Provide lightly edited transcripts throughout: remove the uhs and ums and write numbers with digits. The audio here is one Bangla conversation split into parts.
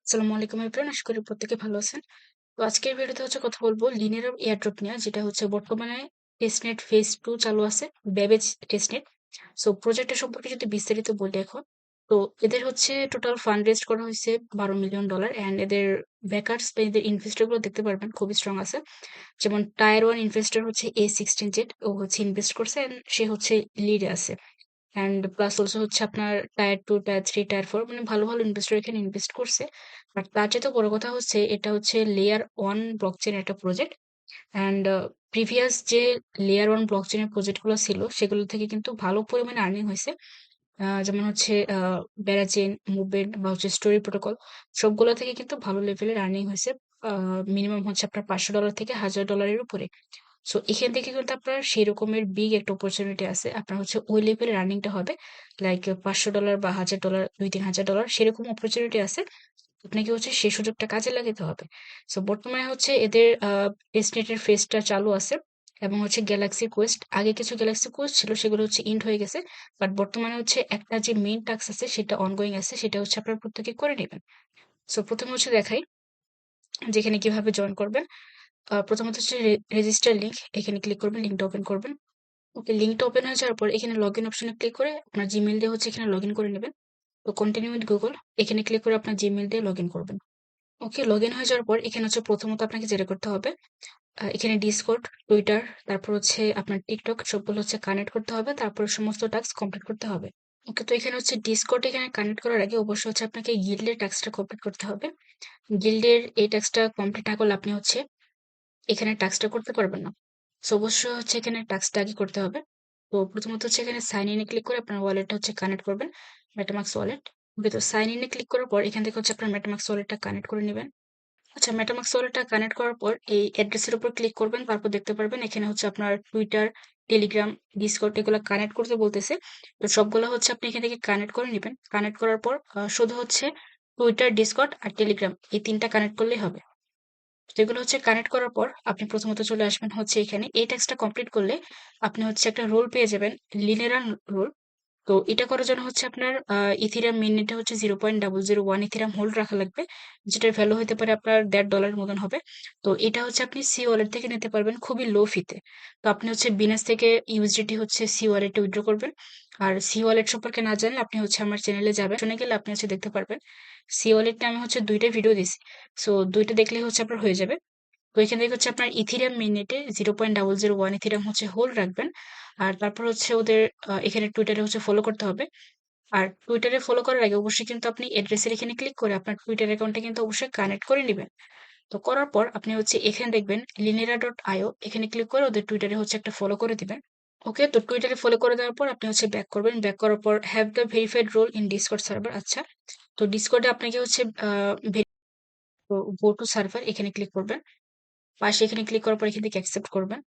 আসসালামু আলাইকুম এভরিওয়ান, আশা করি প্রত্যেকে ভালো আছেন। তো আজকের ভিডিওতে হচ্ছে কথা বলবো লিনিয়ার এয়ারড্রপ নিয়ে, যেটা হচ্ছে বর্তমানে টেস্টনেট ফেজ 2 চালু আছে, বেবেজ টেস্টনেট। সো প্রজেক্টের সম্পর্কে যদি বিস্তারিত বলি এখন, তো এদের হচ্ছে টোটাল ফান্ড রেজ করা হয়েছে $12 মিলিয়ন, অ্যান্ড এদের ব্যাকার্স বা এদের ইনভেস্টর গুলো দেখতে পারবেন খুবই স্ট্রং আছে। যেমন টায়ার ওয়ান ইনভেস্টর হচ্ছে A16 জেড, ও হচ্ছে ইনভেস্ট করছে and সে হচ্ছে লিডে আছে। অ্যান্ড প্লাস অলসো হচ্ছে আপনার টায়ার 2, টায়ার 3, টায়ার 4, মানে ভালো ভালো ইনভেস্টর এখানে ইনভেস্ট করছে। বাট তার চেয়ে বড় কথা হচ্ছে এটা হচ্ছে লেয়ার ওয়ান ব্লকচেন একটা প্রজেক্ট। অ্যান্ড প্রিভিয়াস যে লেয়ার ওয়ান ব্লকচেনের প্রজেক্ট গুলো ছিল সেগুলো থেকে কিন্তু ভালো পরিমাণে আর্নিং হয়েছে। যেমন হচ্ছে ব্যারাচেন, মুভমেন্ট বা হচ্ছে স্টোরি প্রোটোকল, সবগুলো থেকে কিন্তু ভালো লেভেলের আর্নিং হয়েছে। মিনিমাম হচ্ছে আপনার $500 থেকে $1000-এর উপরে। সো এখান থেকে কিন্তু আপনার সেই রকমের বিগ একটা অপরচুনিটি আছে, আপনার হচ্ছে ওই লেভেলের আর্নিংটা হবে। লাইক $500 বা $1000, $2-3 হাজার সেরকম অপরচুনিটি আছে। আপনাকে হচ্ছে সেই সুযোগটা কাজে লাগাতে হবে। সো বর্তমানে হচ্ছে এদের টেস্টনেটের ফেজটা চালু আছে, এবং হচ্ছে গ্যালাক্সি কোয়েস্ট, আগে কিছু গ্যালাক্সি কোয়েস্ট ছিল সেগুলো হচ্ছে ইন্ড হয়ে গেছে। বাট বর্তমানে হচ্ছে একটা যে মেইন টাস্ক আছে সেটা অনগোয়িং আছে, সেটা হচ্ছে আপনার প্রত্যেকে করে নেবেন। সো প্রথমে হচ্ছে দেখাই যেখানে কিভাবে জয়েন করবেন। প্রথমত হচ্ছে রেজিস্টার লিংক, এখানে ক্লিক করবেন, লিঙ্কটা ওপেন করবেন। ওকে, লিঙ্কটা ওপেন হয়ে যাওয়ার পর এখানে লগ ইন অপশনে ক্লিক করে আপনার জিমেইল দিয়ে হচ্ছে এখানে লগ ইন করে নেবেন। তো কন্টিনিউ উইথ গুগল, এখানে ক্লিক করে আপনার জিমেইল দিয়ে লগ ইন করবেন। ওকে, লগ ইন হয়ে যাওয়ার পর এখানে হচ্ছে প্রথমত আপনাকে যেটা করতে হবে, এখানে ডিসকর্ড, টুইটার, তারপর হচ্ছে আপনার টিকটক, সবগুলো হচ্ছে কানেক্ট করতে হবে, তারপর সমস্ত টাস্ক কমপ্লিট করতে হবে। ওকে, তো এখানে হচ্ছে ডিসকর্ড, এখানে কানেক্ট করার আগে অবশ্যই হচ্ছে আপনাকে গিল্ডের টাস্কটা কমপ্লিট করতে হবে। গিল্ডের এই টাস্কটা কমপ্লিট না করলে আপনি হচ্ছে এখানে টাস্কটা করতে পারবেন না। সো অবশ্যই হচ্ছে এখানে টাস্কটা আগে করতে হবে। তো প্রথমত হচ্ছে এখানে সাইন ইনে ক্লিক করে আপনার ওয়ালেটটা হচ্ছে কানেক্ট করবেন, মেটামাক্স ওয়ালেট। ওকে, তো সাইন ইনে ক্লিক করার পর এখান থেকে হচ্ছে আপনার মেটামাক্স ওয়ালেটটা কানেক্ট করে নেবেন। আচ্ছা, মেটামাক্স ওয়ালেটটা কানেক্ট করার পর এই অ্যাড্রেসের উপর ক্লিক করবেন, তারপর দেখতে পারবেন এখানে হচ্ছে আপনার টুইটার, টেলিগ্রাম, ডিসকর্ড এগুলো কানেক্ট করতে বলতেছে। তো সবগুলো হচ্ছে আপনি এখান থেকে কানেক্ট করে নেবেন। কানেক্ট করার পর শুধু হচ্ছে টুইটার, ডিসকর্ড আর টেলিগ্রাম এই তিনটা কানেক্ট করলেই হবে। যেগুলো হচ্ছে কানেক্ট করার পর আপনি প্রথমত চলে আসবেন হচ্ছে এখানে, এই টাস্কটা কমপ্লিট করলে আপনি হচ্ছে একটা রোল পেয়ে যাবেন, লিনেরাল রোল। তো এটা করার জন্য হচ্ছে আপনার ইথিরিয়াম মিনিটে হচ্ছে 0.001 ইথিরিয়াম হোল্ড রাখা লাগবে, যেটার ভ্যালু হতে পারে আপনার $1.5 মতন হবে। তো এটা হচ্ছে আপনি সি ওয়ালেট থেকে নিতে পারবেন খুবই লো ফিতে। তো আপনি হচ্ছে বিনেস থেকে ইউএসডিটি হচ্ছে সি ওয়ালেটে উইথড্র করবেন। আর সি ওয়ালেট সম্পর্কে না জানলে আপনি হচ্ছে আমার চ্যানেলে যাবেন, শুনে গেলে আপনি হচ্ছে দেখতে পারবেন। সি ওয়ালেট আমি হচ্ছে দুইটা ভিডিও দিছি, সো দুইটা দেখলেই হচ্ছে আপনার হয়ে যাবে। তো এখান থেকে হচ্ছে আপনার ইথিরিয়াম মিনিটে 0.001 ইথিরিয়াম হচ্ছে হোল্ড রাখবেন। আর তারপর হচ্ছে ওদের এখানে টুইটারে হচ্ছে ফলো করতে হবে। আর টুইটারে ফলো করার আগে অবশ্যই কিন্তু আপনি অ্যাড্রেসের এখানে ক্লিক করে আপনার টুইটার অ্যাকাউন্টটা কিন্তু অবশ্যই কানেক্ট করে নেবেন। তো করার পর আপনি হচ্ছে এখানে দেখবেন linera.io, এখানে ক্লিক করে ওদের টুইটারে হচ্ছে একটা ফলো করে দিবেন। ওকে, তো টুইটারে ফলো করে দেওয়ার পর আপনি হচ্ছে ব্যাক করবেন, ব্যাক করার পর have the verified role in discord server. আচ্ছা, তো ডিসকর্ডে আপনাকে হচ্ছে গো টু সার্ভার, এখানে ক্লিক করবেন। পাশে এখানে ক্লিক করার পর এখান থেকে অ্যাকসেপ্ট করবেন।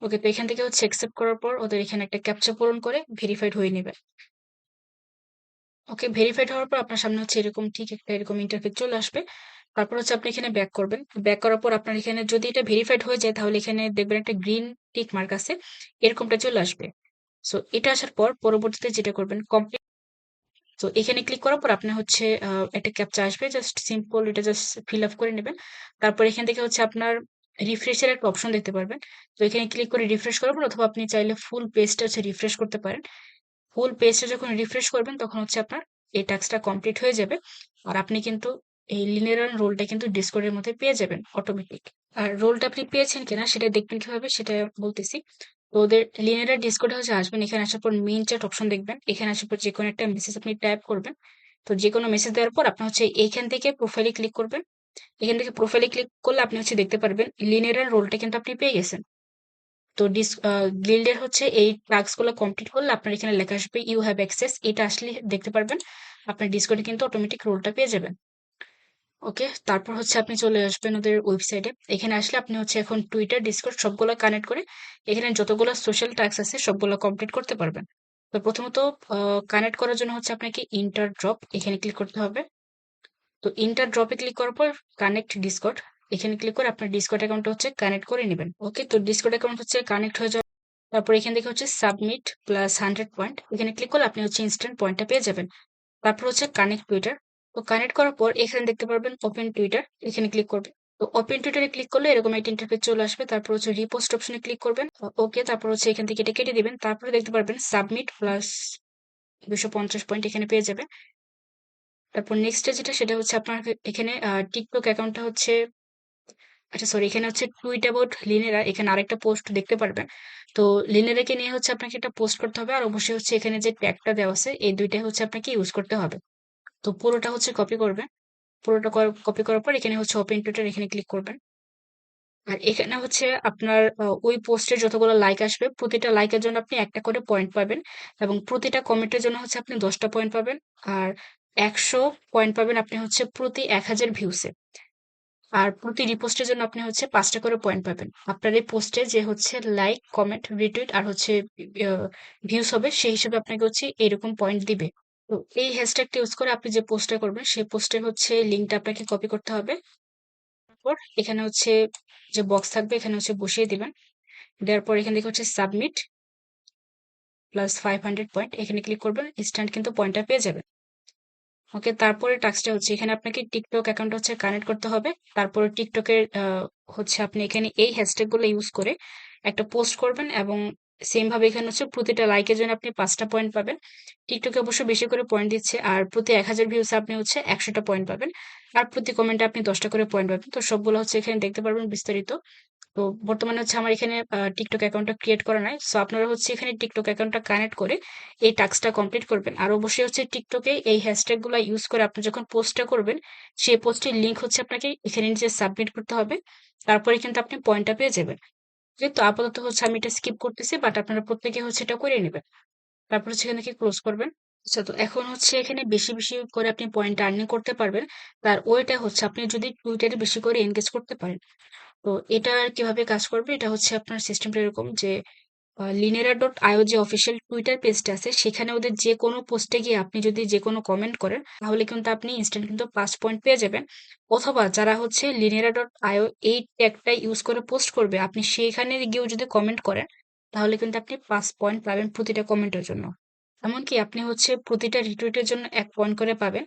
ওকে, তো এখান থেকে হচ্ছে অ্যাকসেপ্ট করার পর ওদের এখানে একটা ক্যাপচা পূরণ করে ভেরিফাইড হয়ে নেবে। ওকে, ভেরিফাইড হওয়ার পর আপনার সামনে হচ্ছে এরকম ঠিক একটা এরকম ইন্টারফেস চলে আসবে। তারপর হচ্ছে আপনি এখানে ব্যাক করবেন, ব্যাক করার পর আপনার এখানে যদি এটা ভেরিফাইড হয়ে যায় তাহলে এখানে দেখবেন একটা গ্রিন টিক মার্ক আছে, এরকমটা চলে আসবে। সো এটা আসার পর পরবর্তীতে যেটা করবেন কমপ্লিট। তো এখানে ক্লিক করার পর আপনি হচ্ছে একটা ক্যাপচা আসবে, জাস্ট সিম্পল এটা জাস্ট ফিল আপ করে নেবেন। তারপর এখান থেকে হচ্ছে আপনার রিফ্রেশের একটা অপশন দেখতে পারবেন। তো এখানে ক্লিক করে রিফ্রেশ করবেন, অথবা আপনি চাইলে ফুল পেজটা হচ্ছে রিফ্রেশ করতে পারেন। ফুল পেজটা যখন রিফ্রেশ করবেন তখন হচ্ছে আপনার এই টাস্কটা কমপ্লিট হয়ে যাবে। আর আপনি কিন্তু এই লিনারাল রোলটা কিন্তু ডিসকর্ডের মধ্যে পেয়ে যাবেন অটোমেটিক। আর রোলটা আপনি পেয়েছেন কিনা সেটা দেখবেন কিভাবে সেটা বলতেছি। তো ওদের লিনারাল ডিসকর্ডে হচ্ছে আসবেন, এখানে আসার পর মেইন চ্যাট অপশন দেখবেন, এখানে আসার পর যে কোনো একটা মেসেজ আপনি টাইপ করবেন। তো যে কোনো মেসেজ দেওয়ার পর আপনি হচ্ছে এইখান থেকে প্রোফাইলে ক্লিক করবেন। এখান থেকে প্রোফাইলে ক্লিক করলে আপনি হচ্ছে দেখতে পারবেন লিনারাল রোলটা কিন্তু আপনি পেয়ে গেছেন। তো গিল্ডের হচ্ছে এই টাস্ক গুলো কমপ্লিট করলে আপনার এখানে লেখা আসবে ইউ হ্যাভ অ্যাক্সেস, এটা আসলে দেখতে পারবেন আপনার ডিসকর্ডে কিন্তু অটোমেটিক রোলটা পেয়ে যাবেন। ওকে, তারপর হচ্ছে আপনি চলে আসবেন ওদের ওয়েবসাইটে। এখানে আসলে আপনি হচ্ছে এখন টুইটার, ডিসকর্ড সবগুলো কানেক্ট করে এখানে যতগুলো সোশ্যাল টাস্ক আছে সবগুলো কমপ্লিট করতে পারবেন। তো প্রথমত কানেক্ট করার জন্য হচ্ছে আপনাকে ইন্টার ড্রপ, এখানে ক্লিক করতে হবে। তো ইন্টার ড্রপে ক্লিক করার পর কানেক্ট ডিসকর্ড, এখানে ক্লিক করে আপনার ডিসকর্ড অ্যাকাউন্টটা হচ্ছে কানেক্ট করে নেবেন। ওকে, তো ডিসকর্ড অ্যাকাউন্ট হচ্ছে কানেক্ট হয়ে যাওয়ার তারপর এখান থেকে হচ্ছে সাবমিট প্লাস 100 পয়েন্ট, এখানে ক্লিক করলে আপনি হচ্ছে ইনস্ট্যান্ট পয়েন্টটা পেয়ে যাবেন। তারপর হচ্ছে কানেক্ট টুইটার, তো কানেক্ট করার পর এখানে দেখতে পারবেন ওপেন টুইটার, এখানে ক্লিক করবেন। তো ওপেন টুইটারে ক্লিক করলে এরকম একটা ইন্টারফেস চলে আসবে। তারপর হচ্ছে রিপোস্ট অপশনে ক্লিক করবেন। ওকে, তারপর হচ্ছে এখান থেকে এটা কেটে দিবেন। তারপরে দেখতে পারবেন সাবমিট প্লাস 250 পয়েন্ট এখানে পেয়ে যাবেন। তারপর নেক্সট যেটা সেটা হচ্ছে আপনার এখানে টিকটক অ্যাকাউন্টটা হচ্ছে, আচ্ছা সরি, এখানে হচ্ছে টুইট অ্যাবাউট লিনেরা, এখানে আরেকটা পোস্ট দেখতে পারবেন। তো লিনেরাকে নিয়ে হচ্ছে আপনাকে একটা পোস্ট করতে হবে, আর অবশ্যই হচ্ছে এখানে যে ট্যাগটা দেওয়া আছে এই দুইটাই হচ্ছে আপনাকে ইউজ করতে হবে। তো পুরোটা হচ্ছে কপি করবেন। পুরোটা কপি করার পর এখানে হচ্ছে ওপেন টুইটার, এখানে ক্লিক করবেন। আর এখানে হচ্ছে আপনার ওই পোস্টের যতগুলো লাইক আসবে প্রতিটা লাইকের জন্য আপনি একটা করে পয়েন্ট পাবেন, এবং প্রতিটা কমেন্টের জন্য হচ্ছে আপনি 10টা পয়েন্ট পাবেন। আর 100 পয়েন্ট পাবেন আপনি হচ্ছে প্রতি 1000 ভিউসে। আর প্রতি রিপোস্টের জন্য আপনি হচ্ছে 5টা করে পয়েন্ট পাবেন। আপনার এই পোস্টে যে হচ্ছে লাইক, কমেন্ট, রিটুইট আর হচ্ছে ভিউস হবে সেই হিসেবে আপনাকে হচ্ছে এরকম পয়েন্ট দিবে। তো এই হ্যাশট্যাগটা ইউজ করে আপনি যে পোস্টটা করবেন সেই পোস্টের হচ্ছে লিঙ্কটা আপনাকে কপি করতে হবে। তারপর এখানে হচ্ছে যে বক্স থাকবে এখানে হচ্ছে বসিয়ে দিবেন। দেওয়ার পর এখান থেকে হচ্ছে সাবমিট প্লাস 500 পয়েন্ট, এখানে ক্লিক করবেন, ইনস্ট্যান্ট কিন্তু পয়েন্টটা পেয়ে যাবেন। ওকে, তারপরে টাস্কটা হচ্ছে এখানে আপনাকে টিকটক অ্যাকাউন্ট হচ্ছে কানেক্ট করতে হবে। তারপরে টিকটকের হচ্ছে আপনি এখানে এই হ্যাশট্যাগ গুলো ইউজ করে একটা পোস্ট করবেন, এবং সেম ভাবে এখানে হচ্ছে প্রতিটা লাইকের জন্য আপনি 5টা পয়েন্ট পাবেন। টিকটকে অবশ্য বেশি করে পয়েন্ট দিচ্ছে, আর প্রতি 1000 ভিউস আপনি হচ্ছে 100টা পয়েন্ট পাবেন। আর প্রতি কমেন্টে আপনি 10টা করে পয়েন্ট পাবেন। তো সবগুলো হচ্ছে এখানে দেখতে পারবেন বিস্তারিত। তো বর্তমানে হচ্ছে আমার এখানে টিকটক অ্যাকাউন্টটা ক্রিয়েট করা নাই। সো আপনারা হচ্ছে এখানে টিকটক অ্যাকাউন্টটা কানেক্ট করে এই টাস্কটা কমপ্লিট করবেন। আর অবশ্যই হচ্ছে টিকটকে এই হ্যাশট্যাগ গুলা ইউজ করে আপনি যখন পোস্টটা করবেন সেই পোস্টের লিঙ্ক হচ্ছে আপনাকে এখানে নিচে সাবমিট করতে হবে। তারপরে কিন্তু আপনি পয়েন্টটা পেয়ে যাবেন। যেহেতু আপাতত হচ্ছে আমি এটা স্কিপ করতেছি, বাট আপনারা প্রত্যেকে হচ্ছে এটা করে নেবেন। তারপর হচ্ছে এখানে কি ক্লোজ করবেন। আচ্ছা, তো এখন হচ্ছে এখানে বেশি বেশি করে আপনি পয়েন্ট আর্নিং করতে পারবেন। তার ওইটা হচ্ছে আপনি যদি টুইটারে বেশি করে এনগেজ করতে পারেন। তো এটা কিভাবে কাজ করবে, এটা হচ্ছে আপনার সিস্টেমটা এরকম যে লিনেরা.io যে অফিসিয়াল টুইটার পেজটা আছে সেখানে ওদের যে কোনো পোস্টে গিয়ে আপনি যদি যে কোনো কমেন্ট করেন তাহলে কিন্তু আপনি ইনস্ট্যান্ট কিন্তু 5 পয়েন্ট পেয়ে যাবেন। অথবা যারা হচ্ছে লিনেরা.io এই ট্যাগটা ইউজ করে পোস্ট করবে আপনি সেখানে গিয়েও যদি কমেন্ট করেন তাহলে কিন্তু আপনি 5 পয়েন্ট পাবেন প্রতিটা কমেন্টের জন্য। এমনকি আপনি হচ্ছে প্রতিটা রিটুইটের জন্য 1 পয়েন্ট করে পাবেন।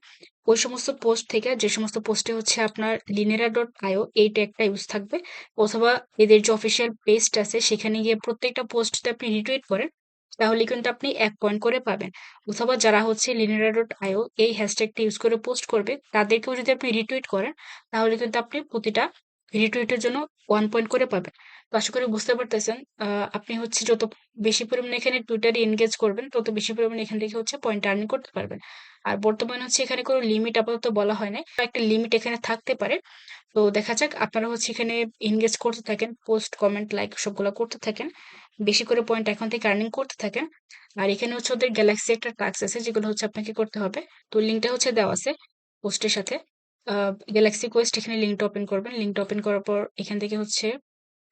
ওই সমস্ত পোস্ট থেকে যে সমস্ত পোস্টে হচ্ছে আপনার লিনেরা.io এই ট্যাগটা ইউজ থাকবে, অথবা এদের যে অফিসিয়াল পেজটা আছে সেখানে গিয়ে প্রত্যেকটা পোস্ট যদি আপনি রিটুইট করেন তাহলে কিন্তু আপনি 1 পয়েন্ট করে পাবেন। অথবা যারা হচ্ছে লিনেরা.io এই হ্যাশট্যাগটা ইউজ করে পোস্ট করবে তাদেরকেও যদি আপনি রিটুইট করেন তাহলে কিন্তু আপনি প্রতিটা রিটুইটের জন্য 1 পয়েন্ট করে পাবেন। তো আশা করি বুঝতে পারতেছেন। আপনি হচ্ছে যত বেশি পরিমাণে এখানে টুইটারে এনগেজ করবেন তত বেশি পরিমাণে এখান থেকে হচ্ছে পয়েন্ট আর্ন করতে পারবেন। আর বর্তমানে হচ্ছে এখানে কোনো লিমিট আপাতত বলা হয় নাই, একটা লিমিট এখানে থাকতে পারে। তো দেখা যাক, আপনারা হচ্ছে এখানে এনগেজ করতে থাকেন, পোস্ট, কমেন্ট, লাইক সবগুলো করতে থাকেন, বেশি করে পয়েন্ট এখন থেকে আর্নিং করতে থাকেন। আর এখানে হচ্ছে ওদের গ্যালাক্সি একটা টাস্ক আছে যেগুলো হচ্ছে আপনাকে করতে হবে। তো লিঙ্কটা হচ্ছে দেওয়া আছে পোস্টের সাথে। গ্যালাক্সি কোয়েস্ট, এখানে লিঙ্কটা ওপেন করবেন। লিঙ্কটা ওপেন করার পর এখান থেকে হচ্ছে,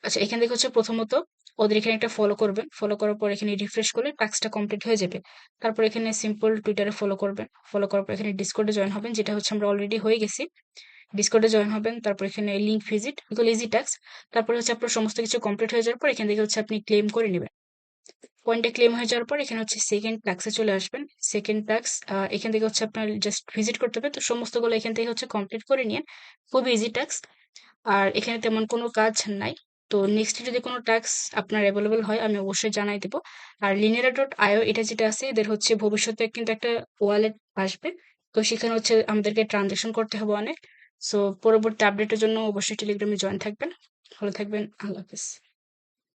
আচ্ছা এখান থেকে হচ্ছে প্রথমত ওদের এখানে একটা ফলো করবেন। ফলো করার পর এখানে রিফ্রেশ করলে টাস্কটা কমপ্লিট হয়ে যাবে। তারপর এখানে সিম্পল টুইটারে ফলো করবেন। ফলো করার পর এখানে ডিসকর্ডে জয়েন হবেন, যেটা হচ্ছে আমরা অলরেডি হয়ে গেছি। ডিসকর্ডে জয়েন হবেন, তারপর এখানে লিঙ্ক ভিজিট, এগুলো ইজি টাস্ক। তারপর হচ্ছে আপনার সমস্ত কিছু কমপ্লিট হয়ে যাওয়ার পর এখান থেকে হচ্ছে আপনি ক্লেম করে নেবেন। পয়েন্টে ক্লেম হয়ে যাওয়ার পর এখানে হচ্ছে সেকেন্ড টাস্কে চলে আসবেন। সেকেন্ড টাস্ক এখান থেকে হচ্ছে আপনার জাস্ট ভিজিট করতে হবে। তো সমস্তগুলো এখান থেকে হচ্ছে কমপ্লিট করে নিয়ে, খুবই ইজি টাস্ক। আর এখানে তেমন কোনো কাজ নাই। তো নেক্সট যদি কোনো টাস্ক আপনার অ্যাভেলেবল হয় আমি অবশ্যই জানাই দেবো। আর লিনেরা.io এটা যেটা আছে এদের হচ্ছে ভবিষ্যতে কিন্তু একটা ওয়ালেট আসবে। তো সেখানে হচ্ছে আমাদেরকে ট্রানজাকশন করতে হবে অনেক। সো পরবর্তী আপডেটের জন্য অবশ্যই টেলিগ্রামে জয়েন থাকবেন। ভালো থাকবেন, আল্লাহ হাফেজ।